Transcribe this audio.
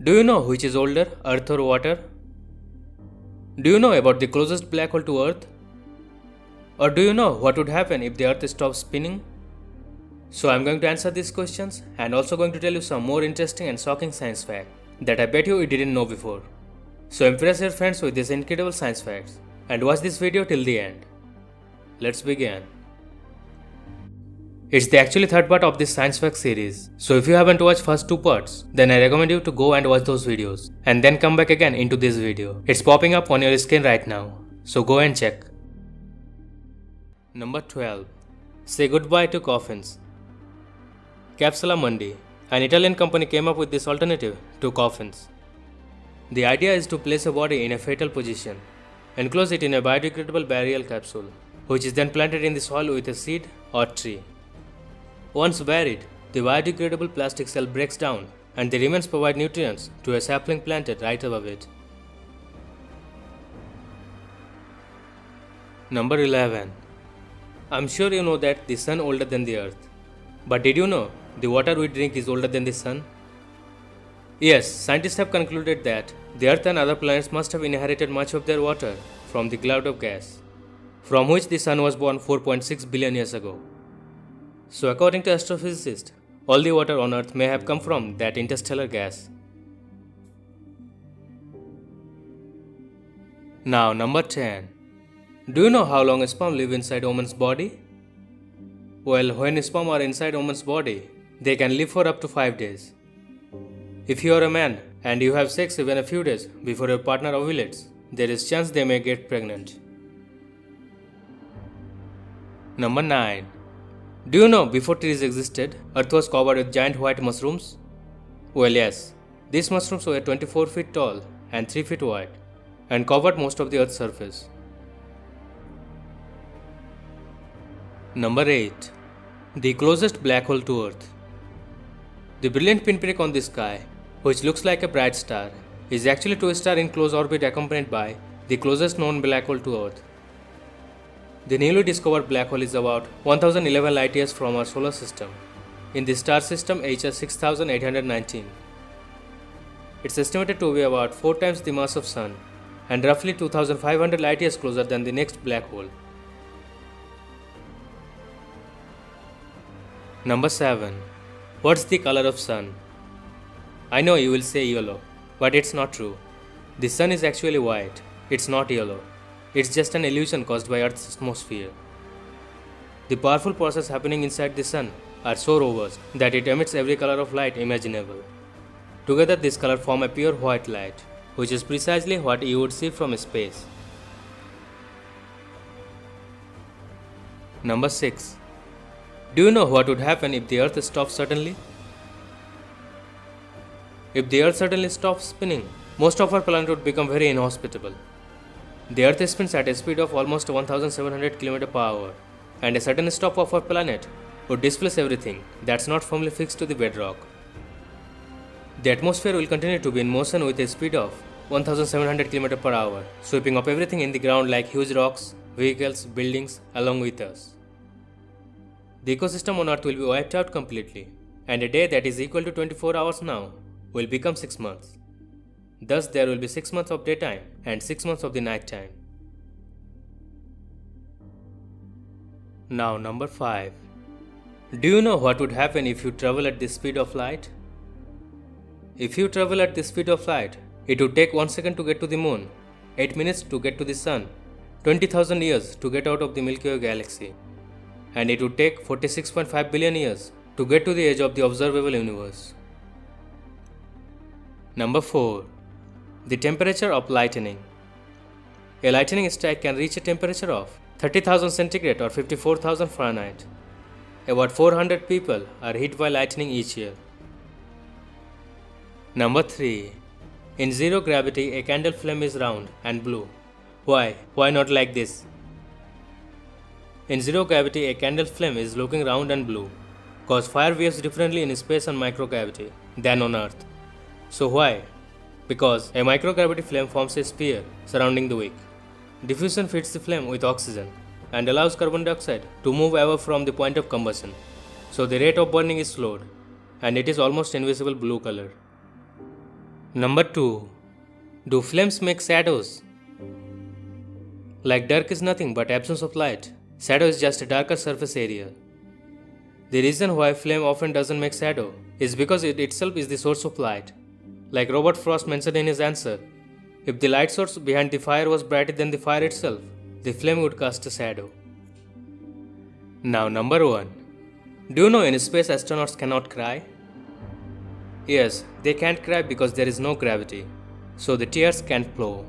Do you know which is older, Earth or water? Do you know about the closest black hole to Earth? Or do you know what would happen if the Earth stopped spinning? So I'm going to answer these questions and also going to tell you some more interesting and shocking science facts that I bet you didn't know before. So impress your friends with these incredible science facts and watch this video till the end. Let's begin. It's the actually third part of this science fact series. So if you haven't watched first two parts, then I recommend you to go and watch those videos and then come back again into this video. It's popping up on your screen right now. So go and check. Number 12. Say goodbye to coffins. Capsula Mundi, an Italian company, came up with this alternative to coffins. The idea is to place a body in a fetal position, enclose it in a biodegradable burial capsule, which is then planted in the soil with a seed or tree. Once buried, the biodegradable plastic cell breaks down and the remains provide nutrients to a sapling planted right above it. Number 11. I'm sure you know that the sun is older than the earth. But did you know the water we drink is older than the sun? Yes, scientists have concluded that the earth and other planets must have inherited much of their water from the cloud of gas, from which the sun was born 4.6 billion years ago. So according to astrophysicists, all the water on earth may have come from that interstellar gas. Now number 10. Do you know how long sperm live inside a woman's body? Well, when sperm are inside a woman's body, they can live for up to 5 days. If you are a man and you have sex even a few days before your partner ovulates, there is chance they may get pregnant. Number 9. Do you know before trees existed, Earth was covered with giant white mushrooms? Well, yes. These mushrooms were 24 feet tall and 3 feet wide and covered most of the Earth's surface. Number 8. The closest black hole to Earth. The brilliant pinprick on the sky, which looks like a bright star, is actually a star in close orbit accompanied by the closest known black hole to Earth. The newly discovered black hole is about 1011 light years from our solar system, in the star system HR 6819. It's estimated to be about 4 times the mass of Sun and roughly 2500 light years closer than the next black hole. Number 7. What's the color of Sun? I know you will say yellow, but it's not true. The Sun is actually white. It's not yellow. It's just an illusion caused by Earth's atmosphere. The powerful process happening inside the Sun are so robust that it emits every color of light imaginable. Together these colors form a pure white light, which is precisely what you would see from space. Number 6. Do you know what would happen if the Earth stopped suddenly? If the Earth suddenly stops spinning, most of our planet would become very inhospitable. The Earth spins at a speed of almost 1700 km per hour, and a sudden stop of our planet would displace everything that's not firmly fixed to the bedrock. The atmosphere will continue to be in motion with a speed of 1700 km per hour, sweeping up everything in the ground like huge rocks, vehicles, buildings along with us. The ecosystem on Earth will be wiped out completely, and a day that is equal to 24 hours now will become 6 months. Thus, there will be 6 months of daytime and 6 months of the night time. Now, number 5. Do you know what would happen if you travel at the speed of light? If you travel at the speed of light, it would take 1 second to get to the moon, 8 minutes to get to the sun, 20,000 years to get out of the Milky Way galaxy, and it would take 46.5 billion years to get to the edge of the observable universe. Number 4. The temperature of lightning. A lightning strike can reach a temperature of 30,000 centigrade or 54,000 Fahrenheit. About 400 people are hit by lightning each year. Number 3. In zero gravity, a candle flame is round and blue. Why? Why not like this? In zero gravity, a candle flame is looking round and blue, cause fire behaves differently in space and microgravity than on Earth. So why? Because a microgravity flame forms a sphere surrounding the wick. Diffusion feeds the flame with oxygen and allows carbon dioxide to move away from the point of combustion, so the rate of burning is slowed and it is almost invisible blue color. Number 2. Do flames make shadows? Like dark is nothing but absence of light, shadow is just a darker surface area. The reason why flame often doesn't make shadow is because it itself is the source of light. Like Robert Frost mentioned in his answer, if the light source behind the fire was brighter than the fire itself, the flame would cast a shadow. Now number 1. Do you know in space astronauts cannot cry? Yes, they can't cry because there is no gravity, so the tears can't flow.